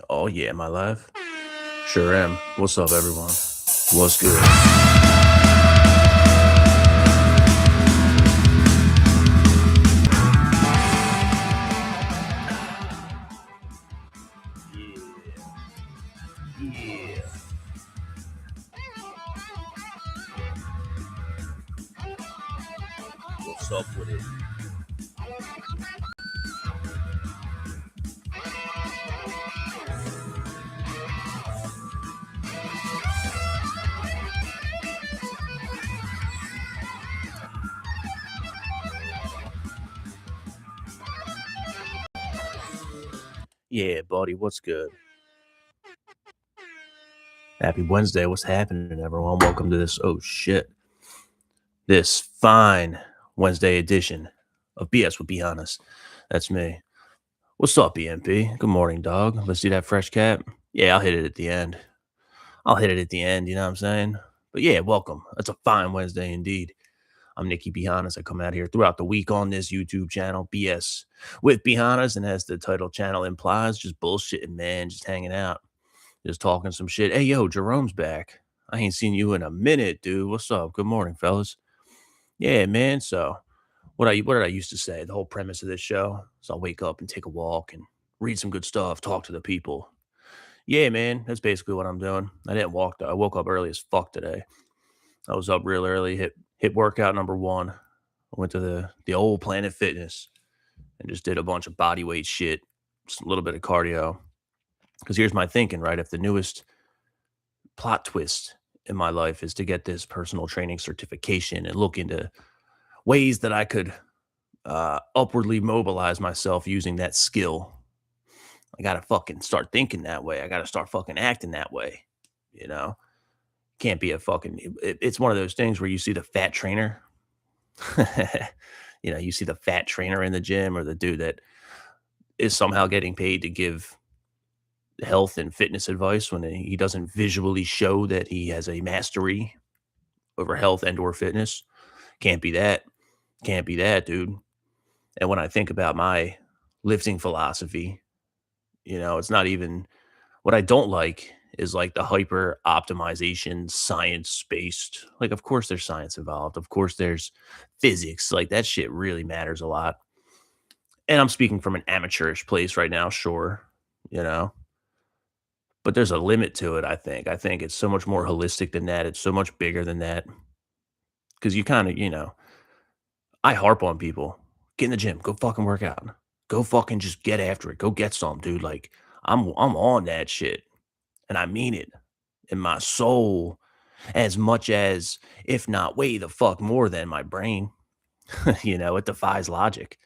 Oh yeah, am I live? Sure am. What's up, everyone? What's good? Yeah. What's up with it? Yeah, buddy. What's good? Happy Wednesday. What's happening, everyone? Welcome to this. Oh shit. This fine Wednesday edition of BS with Be Honest. That's me. What's up, BMP? Good morning, dog. Let's see that fresh cap. Yeah, I'll hit it at the end. I'll hit it at the end. You know what I'm saying? But yeah, welcome. That's a fine Wednesday indeed. I'm Nikki Behanas. I come out here throughout the week on this YouTube channel, BS with Behanas. And as the title channel implies, just bullshitting, man, just hanging out, just talking some shit. Hey, yo, Jerome's back. I ain't seen you in a minute, dude. What's up? Good morning, fellas. Yeah, man. So, what did I used to say? The whole premise of this show is I'll wake up and take a walk and read some good stuff, talk to the people. Yeah, man. That's basically what I'm doing. I didn't walk though. I woke up early as fuck today. I was up real early, hit workout number one. I went to the old Planet Fitness and just did a bunch of body weight shit, just a little bit of cardio. Because here's my thinking, right? If the newest plot twist in my life is to get this personal training certification and look into ways that I could upwardly mobilize myself using that skill, I gotta fucking start thinking that way. I gotta start fucking acting that way. You know, can't be a fucking. It's one of those things where you see the fat trainer. You see the fat trainer in the gym or the dude that is somehow getting paid to give health and fitness advice when he doesn't visually show that he has a mastery over health and or fitness. Can't be that. Can't be that, dude. And when I think about my lifting philosophy, it's not even what I don't like is like the hyper optimization science based. Like, of course, there's science involved. Of course, there's physics. Like, that shit really matters a lot. And I'm speaking from an amateurish place right now, sure, you know, but there's a limit to it, I think. I think it's so much more holistic than that. It's so much bigger than that. Cause you kind of, I harp on people. Get in the gym, go fucking work out. Go fucking just get after it. Go get some, dude. Like, I'm on that shit. And I mean it in my soul as much as, if not way the fuck more than my brain. It defies logic.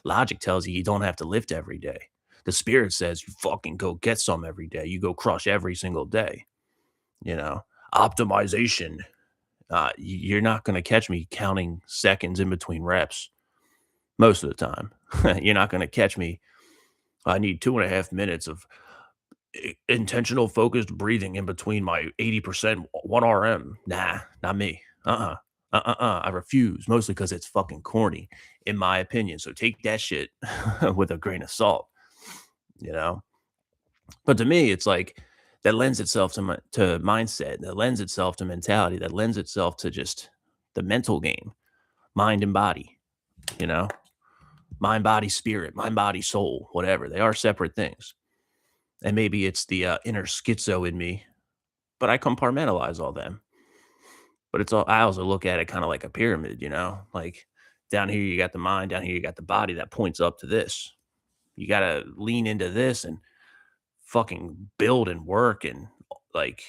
Logic tells you don't have to lift every day. The spirit says you fucking go get some every day. You go crush every single day. You know, optimization. You're not going to catch me counting seconds in between reps most of the time. You're not going to catch me. I need 2.5 minutes of intentional focused breathing in between my 80% 1 RM. Nah, not me. I refuse, mostly because it's fucking corny, in my opinion. So take that shit with a grain of salt, you know? But to me, it's like that lends itself to mindset, that lends itself to mentality, that lends itself to just the mental game, mind and body, you know? Mind, body, spirit, mind, body, soul, whatever. They are separate things. And maybe it's the inner schizo in me, but I compartmentalize all them. But it's all I also look at it kind of like a pyramid, like down here you got the mind, down here you got the body that points up to this. You got to lean into this and fucking build and work and like,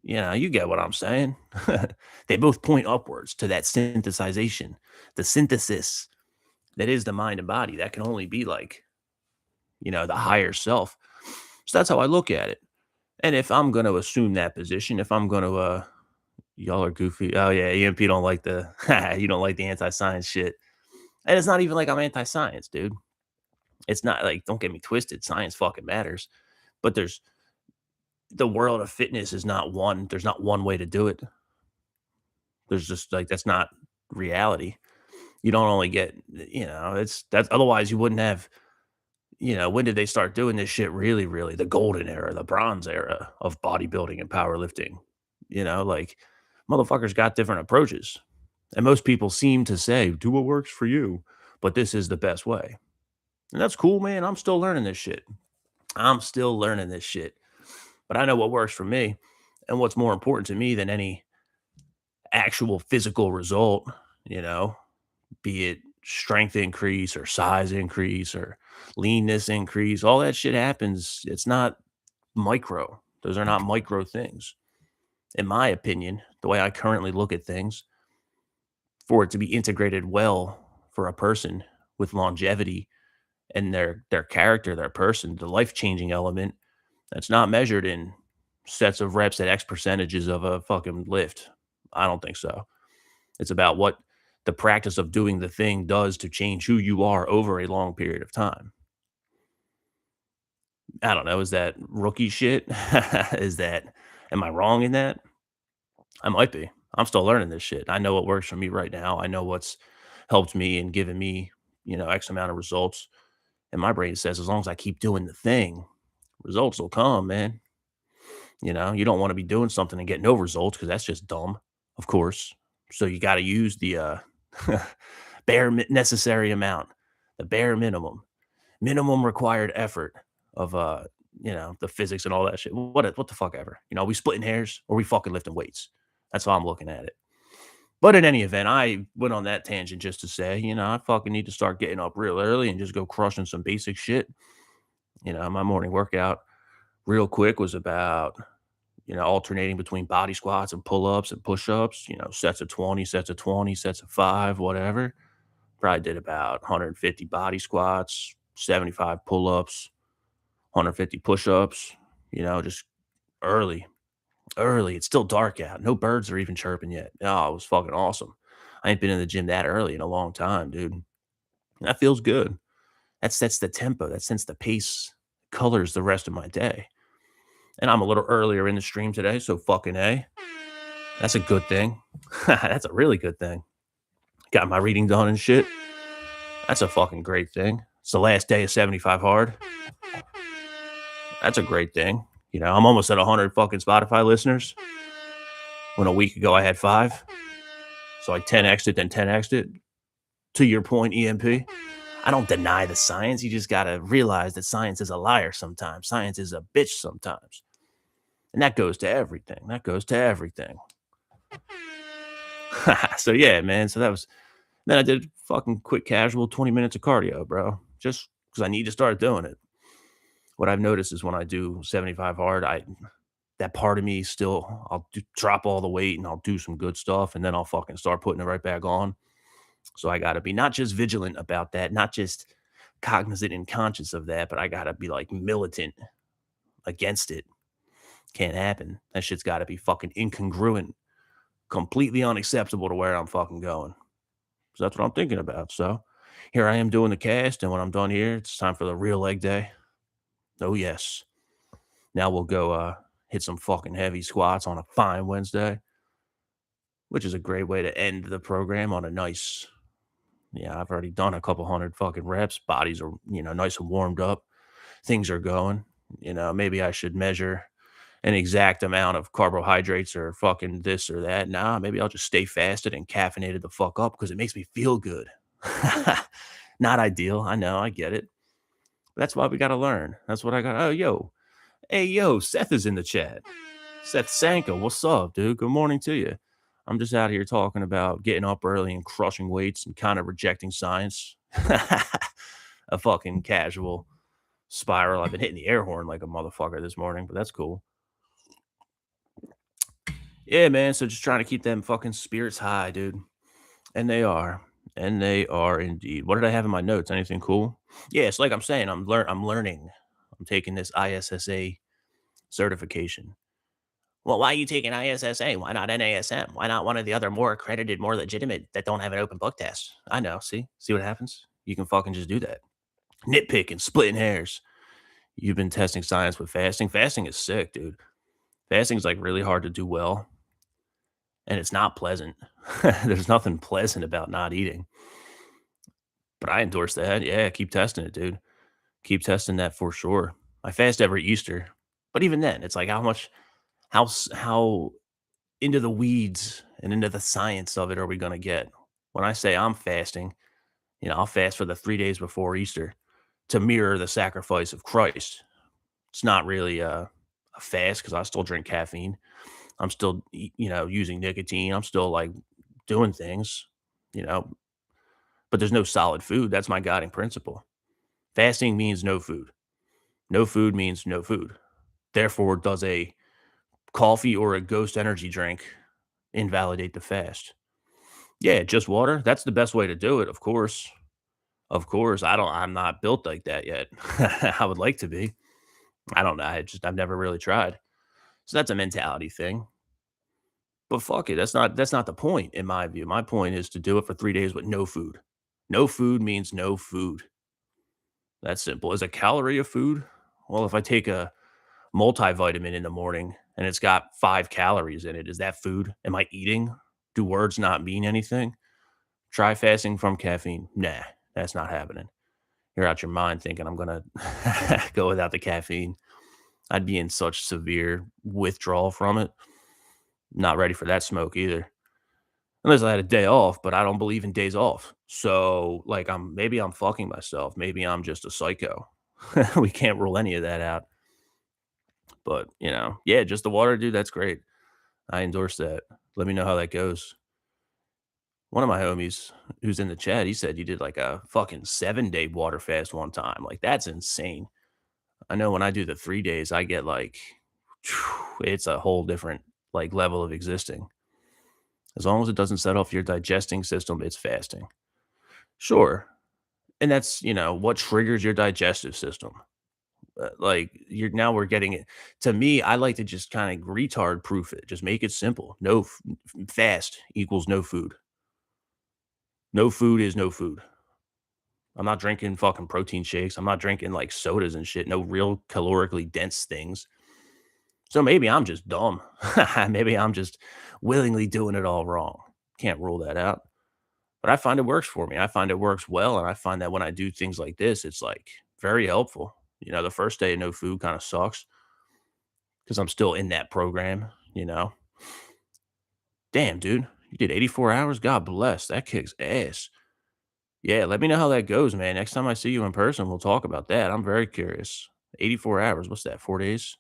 you get what I'm saying. They both point upwards to that synthesization, the synthesis that is the mind and body. That can only be like, the higher self. So that's how I look at it. And if I'm going to assume that position, if I'm going to y'all are goofy. Oh yeah, EMP don't like the you don't like the anti-science shit. And it's not even like I'm anti-science, dude. It's not like, don't get me twisted. Science fucking matters. But the world of fitness is not one. There's not one way to do it. There's just like that's not reality. You don't only get, it's that's otherwise you wouldn't have, when did they start doing this shit really, really? The golden era, the bronze era of bodybuilding and powerlifting. Like motherfuckers got different approaches. And most people seem to say, do what works for you. But this is the best way. And that's cool, man. I'm still learning this shit. I'm still learning this shit. But I know what works for me. And what's more important to me than any actual physical result, you know, be it strength increase or size increase or leanness increase, all that shit happens. It's not micro. Those are not micro things. In my opinion, the way I currently look at things, for it to be integrated well for a person with longevity and their character, their person, the life-changing element, that's not measured in sets of reps at X percentages of a fucking lift. I don't think so. It's about what the practice of doing the thing does to change who you are over a long period of time. I don't know. Is that rookie shit? Is that, am I wrong in that? I might be. I'm still learning this shit. I know what works for me right now. I know what's helped me and given me, X amount of results. And my brain says, as long as I keep doing the thing, results will come, man. You don't want to be doing something and get no results because that's just dumb, of course. So you got to use the necessary amount, the bare minimum required effort of the physics and all that shit. What the fuck ever. We splitting hairs or we fucking lifting weights. That's how I'm looking at it. But in any event, I went on that tangent just to say, I fucking need to start getting up real early and just go crushing some basic shit. My morning workout real quick was about, alternating between body squats and pull-ups and push-ups, sets of 20, sets of 20, sets of 5, whatever. Probably did about 150 body squats, 75 pull-ups, 150 push-ups, just early, early. It's still dark out. No birds are even chirping yet. Oh, it was fucking awesome. I ain't been in the gym that early in a long time, dude. And that feels good. That sets the tempo. That sets the pace, colors the rest of my day. And I'm a little earlier in the stream today, so fucking A. That's a good thing. That's a really good thing. Got my reading done and shit. That's a fucking great thing. It's the last day of 75 hard. That's a great thing. I'm almost at 100 fucking Spotify listeners. When a week ago I had 5. So I 10x'd it, then 10x'd it. To your point, EMP. I don't deny the science. You just got to realize that science is a liar sometimes. Science is a bitch sometimes. And that goes to everything. That goes to everything. So yeah, man. So that was, then I did fucking quick casual 20 minutes of cardio, bro. Just because I need to start doing it. What I've noticed is when I do 75 hard, that part of me still, drop all the weight and I'll do some good stuff and then I'll fucking start putting it right back on. So I got to be not just vigilant about that, not just cognizant and conscious of that, but I got to be like militant against it. Can't happen. That shit's got to be fucking incongruent, completely unacceptable to where I'm fucking going. So that's what I'm thinking about. So here I am doing the cast. And when I'm done here, it's time for the real leg day. Oh, yes. Now we'll go hit some fucking heavy squats on a fine Wednesday, which is a great way to end the program on a nice, yeah, I've already done a couple hundred fucking reps. Bodies are, nice and warmed up. Things are going. Maybe I should measure an exact amount of carbohydrates or fucking this or that. Nah, maybe I'll just stay fasted and caffeinated the fuck up because it makes me feel good. Not ideal. I know. I get it. But that's why we got to learn. That's what I got. Oh, yo. Hey, yo, Seth is in the chat. Seth Sanka, what's up, dude? Good morning to you. I'm just out here talking about getting up early and crushing weights and kind of rejecting science. A fucking casual spiral. I've been hitting the air horn like a motherfucker this morning, but that's cool. Yeah, man. So just trying to keep them fucking spirits high, dude. And they are. And they are indeed. What did I have in my notes? Anything cool? Yeah, it's like I'm saying, I'm learning. I'm taking this ISSA certification. Well, why are you taking ISSA? Why not NASM? Why not one of the other more accredited, more legitimate that don't have an open book test? I know. See what happens? You can fucking just do that. Nitpicking, splitting hairs. You've been testing science with fasting. Fasting is sick, dude. Fasting is like really hard to do well. And it's not pleasant. There's nothing pleasant about not eating. But I endorse that. Yeah, keep testing it, dude. Keep testing that for sure. I fast every Easter, but even then, it's like how into the weeds and into the science of it are we gonna get? When I say I'm fasting, I'll fast for the 3 days before Easter to mirror the sacrifice of Christ. It's not really a fast because I still drink caffeine. I'm still, using nicotine. I'm still like doing things, you know, but there's no solid food. That's my guiding principle. Fasting means no food. No food means no food. Therefore, does a coffee or a ghost energy drink invalidate the fast? Yeah, just water. That's the best way to do it, of course. Of course. I'm not built like that yet. I would like to be. I don't know. I've never really tried. So that's a mentality thing. But fuck it. That's not the point in my view. My point is to do it for 3 days with no food. No food means no food. That's simple. Is a calorie of food? Well, if I take a multivitamin in the morning and it's got 5 calories in it, is that food? Am I eating? Do words not mean anything? Try fasting from caffeine. Nah, that's not happening. You're out your mind thinking I'm gonna go without the caffeine. I'd be in such severe withdrawal from it. Not ready for that smoke either. Unless I had a day off, but I don't believe in days off. So, like, maybe I'm fucking myself. Maybe I'm just a psycho. We can't rule any of that out. But, yeah, just the water, dude, that's great. I endorse that. Let me know how that goes. One of my homies who's in the chat, he said you did like a fucking 7-day water fast one time. Like, that's insane. I know when I do the 3 days, I get like, it's a whole different like level of existing. As long as it doesn't set off your digesting system, it's fasting. Sure. And that's, what triggers your digestive system. Like we're getting it. To me, I like to just kind of retard proof it. Just make it simple. No fast equals no food. No food is no food. I'm not drinking fucking protein shakes. I'm not drinking like sodas and shit. No real calorically dense things. So maybe I'm just dumb. Maybe I'm just willingly doing it all wrong. Can't rule that out. But I find it works for me. I find it works well. And I find that when I do things like this, it's like very helpful. The first day of no food kind of sucks because I'm still in that program, you know. Damn, dude. You did 84 hours? God bless. That kicks ass. Yeah, let me know how that goes, man. Next time I see you in person, we'll talk about that. I'm very curious. 84 hours. What's that? 4 days?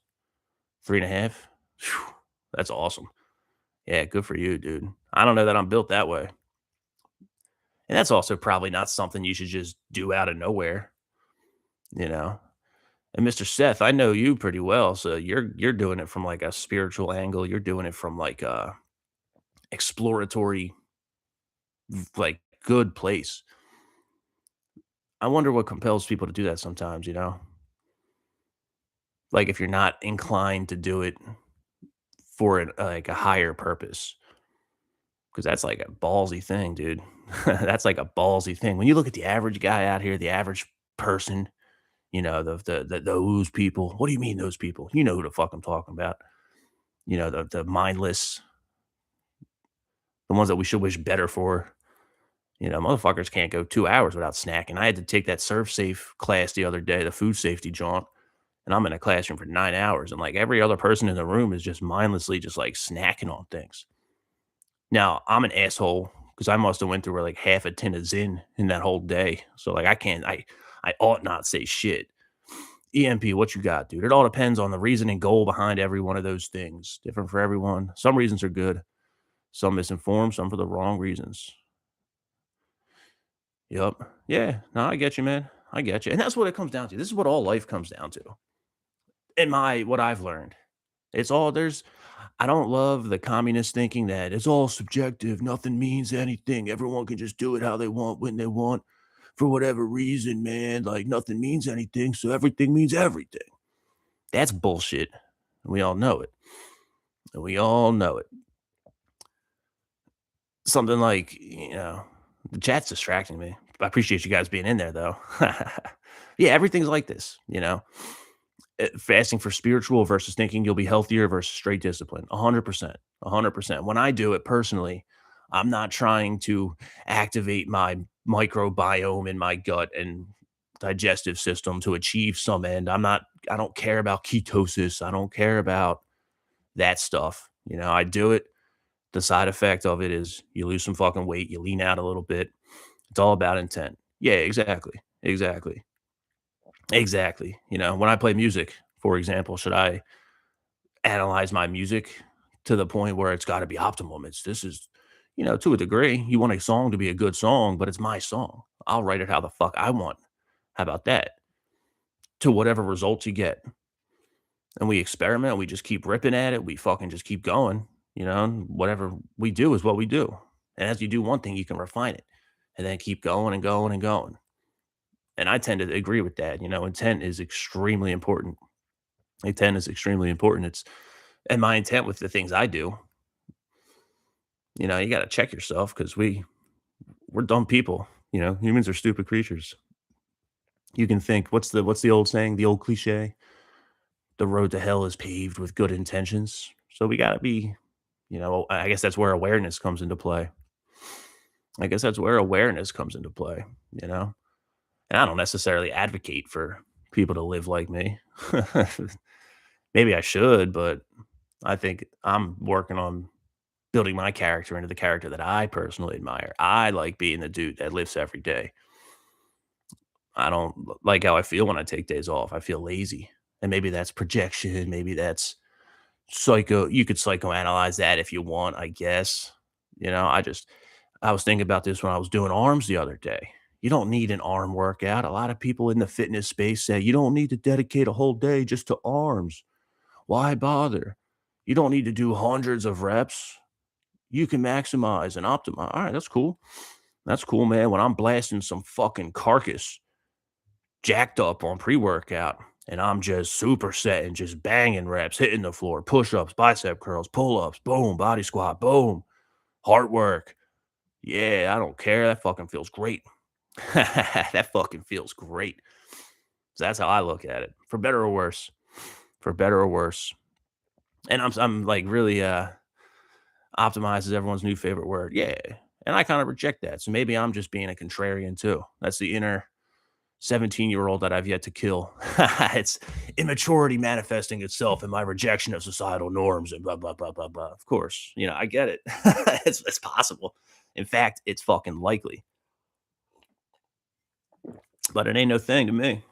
Three and a half? Phew, that's awesome. Yeah, good for you, dude. I don't know that I'm built that way. And that's also probably not something you should just do out of nowhere, you know. And Mr. Seth, I know you pretty well, so you're doing it from like a spiritual angle. You're doing it from like a exploratory, like good place. I wonder what compels people to do that sometimes. Like if you're not inclined to do it for like a higher purpose, because that's like a ballsy thing, dude. That's like a ballsy thing. When you look at the average guy out here, the average person, those people. What do you mean those people? You know who the fuck I'm talking about. The mindless, the ones that we should wish better for. Motherfuckers can't go 2 hours without snacking. I had to take that Serve Safe class the other day, the food safety jaunt, and I'm in a classroom for 9 hours, and, like, every other person in the room is just mindlessly just, like, snacking on things. Now, I'm an asshole because I must have went through, like, half a tin of Zyn in that whole day, so, like, I ought not say shit. EMP, what you got, dude? It all depends on the reason and goal behind every one of those things. Different for everyone. Some reasons are good, some misinformed, some for the wrong reasons. Yep. Yeah. No, I get you, man. I get you. And that's what it comes down to. This is what all life comes down to. In what I've learned. It's all there's I don't love the communist thinking that it's all subjective. Nothing means anything. Everyone can just do it how they want when they want for whatever reason, man. Like nothing means anything, so everything means everything. That's bullshit. We all know it. We all know it. Something like, the chat's distracting me. I appreciate you guys being in there though. Yeah, everything's like this. Fasting for spiritual versus thinking you'll be healthier versus straight discipline. 100%. 100%. When I do it personally, I'm not trying to activate my microbiome in my gut and digestive system to achieve some end. I don't care about ketosis. I don't care about that stuff. I do it. The side effect of it is you lose some fucking weight, you lean out a little bit. It's all about intent. Yeah, exactly. Exactly. Exactly. When I play music, for example, should I analyze my music to the point where it's got to be optimum? This is, to a degree, you want a song to be a good song, but it's my song. I'll write it how the fuck I want. How about that? To whatever results you get. And we experiment, we just keep ripping at it. We fucking just keep going, and whatever we do is what we do. And as you do one thing, you can refine it and then keep going and going and going. And I tend to agree with that. Intent is extremely important. Intent is extremely important. And my intent with the things I do, you got to check yourself because we're dumb people. Humans are stupid creatures. You can think, what's the old saying, the old cliche? The road to hell is paved with good intentions. So we got to be, I guess that's where awareness comes into play. I guess that's where awareness comes into play, you know? And I don't necessarily advocate for people to live like me. Maybe I should, but I think I'm working on building my character into the character that I personally admire. I like being the dude that lives every day. I don't like how I feel when I take days off. I feel lazy. And maybe that's projection. Maybe that's you could psychoanalyze that if you want, I guess. I was thinking about this when I was doing arms the other day. You don't need an arm workout. A lot of people in the fitness space say you don't need to dedicate a whole day just to arms. Why bother? You don't need to do hundreds of reps. You can maximize and optimize. All right, that's cool. That's cool, man. When I'm blasting some fucking carcass jacked up on pre-workout and I'm just supersetting, just banging reps, hitting the floor, push-ups, bicep curls, pull-ups, boom, body squat, boom, heart work. Yeah, I don't care. That fucking feels great. That fucking feels great. So that's how I look at it. For better or worse. For better or worse. And I'm like really optimized is everyone's new favorite word. Yeah. And I kind of reject that. So maybe I'm just being a contrarian too. That's the inner 17-year-old that I've yet to kill. It's immaturity manifesting itself in my rejection of societal norms and blah, blah, blah, blah, blah. Of course, I get it. It's possible. In fact, it's fucking likely. But it ain't no thing to me.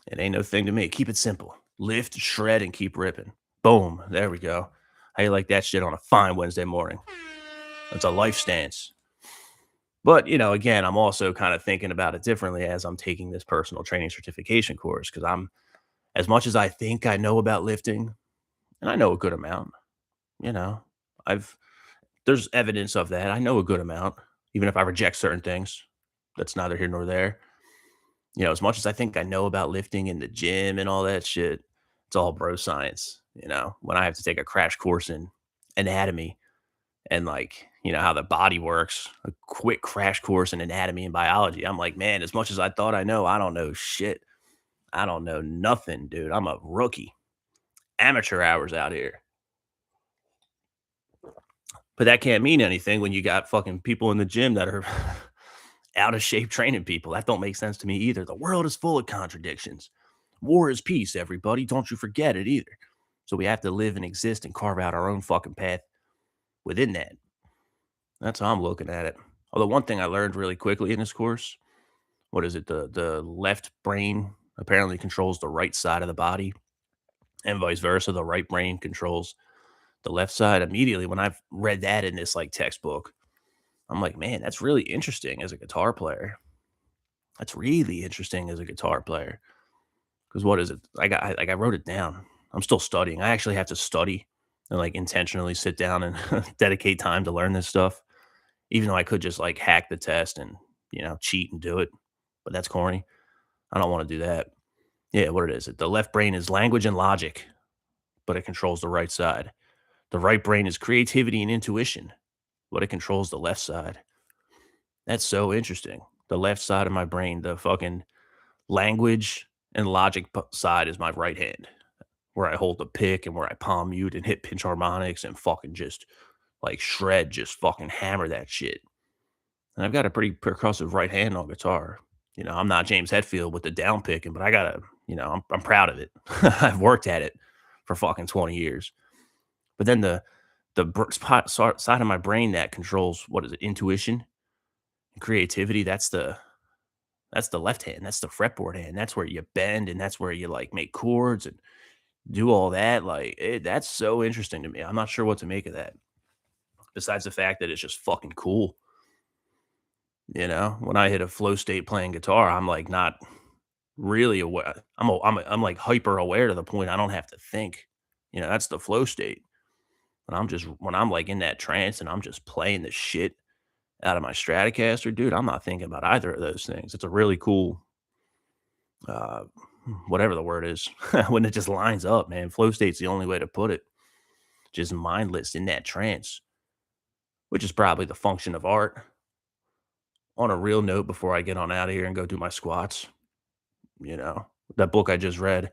It ain't no thing to me. Keep it simple. Lift, shred, and keep ripping. Boom. There we go. How you like that shit on a fine Wednesday morning? That's a life stance. But, again, I'm also kind of thinking about it differently as I'm taking this personal training certification course because as much as I think I know about lifting, and I know a good amount, you know, I've, there's evidence of that. I know a good amount, even if I reject certain things. That's neither here nor there. As much as I think I know about lifting in the gym and all that shit, it's all bro science. When I have to take a crash course in anatomy and like, how the body works, a quick crash course in anatomy and biology. I'm like, man, as much as I thought I know, I don't know shit. I don't know nothing, dude. I'm a rookie. Amateur hours out here. But that can't mean anything when you got fucking people in the gym that are out of shape training people. That don't make sense to me either. The world is full of contradictions. War is peace, everybody. Don't you forget it either. So we have to live and exist and carve out our own fucking path within that. That's how I'm looking at it. Although one thing I learned really quickly in this course, what is it? The left brain apparently controls the right side of the body, and vice versa. The right brain controls the left side. Immediately when I've read that in this like textbook, I'm like, man, that's really interesting as a guitar player. That's really interesting as a guitar player. Because what is it? I wrote it down. I'm still studying. I actually have to study and like intentionally sit down and dedicate time to learn this stuff. Even though I could just like hack the test and cheat and do it, but that's corny. I don't want to do that. Yeah, what it is? The left brain is language and logic, but it controls the right side. The right brain is creativity and intuition, but it controls the left side. That's so interesting. The left side of my brain, the fucking language and logic side is my right hand, where I hold the pick and where I palm mute and hit pinch harmonics and fucking just like shred, just fucking hammer that shit. And I've got a pretty percussive right hand on guitar. I'm not James Hetfield with the down picking, but I gotta, I'm proud of it. I've worked at it for fucking 20 years. But then side of my brain that controls what is it, intuition and creativity. That's the left hand. That's the fretboard hand. That's where you bend and that's where you like make chords and do all that. Like that's so interesting to me. I'm not sure what to make of that. Besides the fact that it's just fucking cool. When I hit a flow state playing guitar, I'm like not really aware. I'm like hyper aware to the point I don't have to think. That's the flow state. When I'm like in that trance and I'm just playing the shit out of my Stratocaster, dude, I'm not thinking about either of those things. It's a really cool, uh, whatever the word is, when it just lines up, man. Flow state's the only way to put it. Just mindless in that trance, which is probably the function of art. On a real note, before I get on out of here and go do my squats, you know, that book I just read,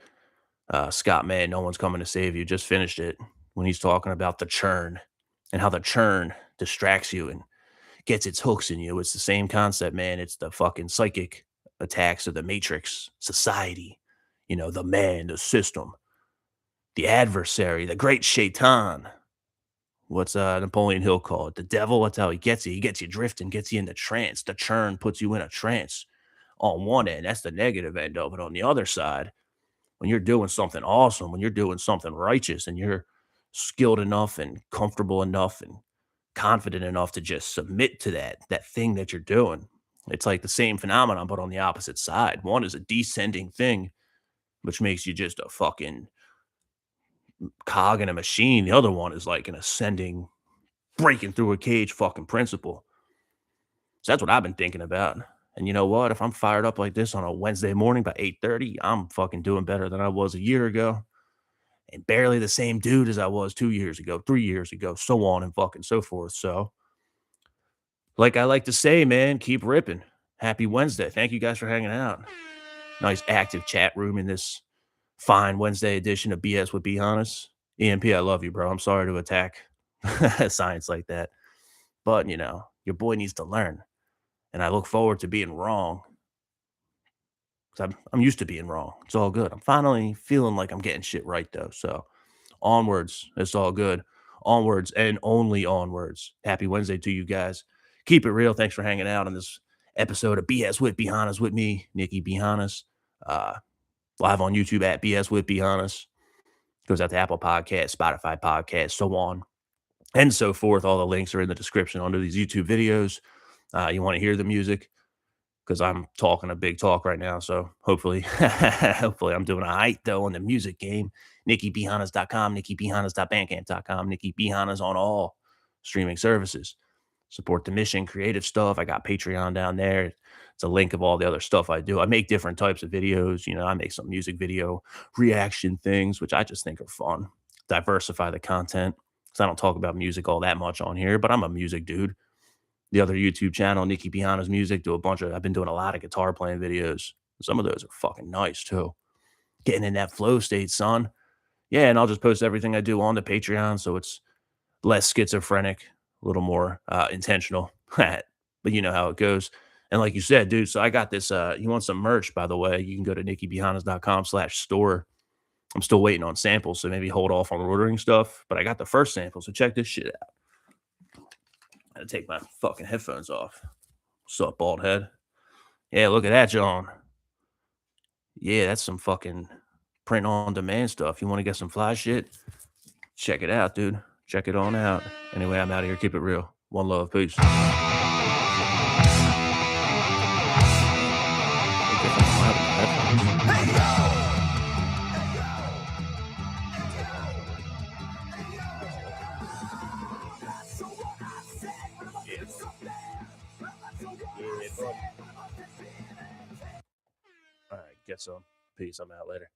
Scott Mann, No One's Coming to Save You, just finished it when he's talking about the churn and how the churn distracts you and gets its hooks in you. It's the same concept, man. It's the fucking psychic attacks of the matrix, society, the man, the system, the adversary, the great shaitan. What's Napoleon Hill call it? The devil. That's how he gets you. He gets you drifting, gets you in the trance. The churn puts you in a trance on one end. That's the negative end of it. On the other side, when you're doing something awesome, when you're doing something righteous and you're skilled enough and comfortable enough and confident enough to just submit to that thing that you're doing. It's like the same phenomenon, but on the opposite side. One is a descending thing, which makes you just a fucking cog in a machine. The other one is like an ascending, breaking through a cage fucking principle. So that's what I've been thinking about. And you know what? If I'm fired up like this on a Wednesday morning by 8:30, I'm fucking doing better than I was a year ago. And barely the same dude as I was 2 years ago, 3 years ago, so on and fucking so forth. So like I like to say, man, keep ripping. Happy Wednesday. Thank you guys for hanging out. Nice active chat room in this fine Wednesday edition of BS with B Hannas. EMP, I love you, bro. I'm sorry to attack science like that. But, your boy needs to learn. And I look forward to being wrong. 'Cause I'm used to being wrong. It's all good. I'm finally feeling like I'm getting shit right, though. So onwards. It's all good. Onwards and only onwards. Happy Wednesday to you guys. Keep it real. Thanks for hanging out on this episode of BS with Behannas with me, Nikki Behannas. Uh, Live on YouTube at BS with Behannas. Goes out to Apple Podcasts, Spotify Podcasts, so on and so forth. All the links are in the description under these YouTube videos. You want to hear the music? Because I'm talking a big talk right now. So hopefully, hopefully I'm doing a height though on the music game. NikkiBehannas.com, NikkiBehannas.bandcamp.com, Nikki Behannas on all streaming services. Support the mission, creative stuff. I got Patreon down there. It's a link of all the other stuff I do. I make different types of videos. I make some music video reaction things, which I just think are fun. Diversify the content because I don't talk about music all that much on here, but I'm a music dude. The other YouTube channel, Nikki Behanna's Music, I've been doing a lot of guitar playing videos. Some of those are fucking nice too. Getting in that flow state, son. Yeah, and I'll just post everything I do on the Patreon, so it's less schizophrenic, a little more intentional. But you know how it goes. And like you said, dude, so I got this. You want some merch, by the way, you can go to nikkibehannas.com/store. I'm still waiting on samples, so maybe hold off on ordering stuff. But I got the first sample, so check this shit out. I gotta take my fucking headphones off. What's up, bald head? Yeah, look at that, John. Yeah, that's some fucking print on demand stuff. You want to get some fly shit? Check it out, dude. Check it on out. Anyway, I'm out of here. Keep it real. One love. Peace. All right, get some. Peace. I'm out later.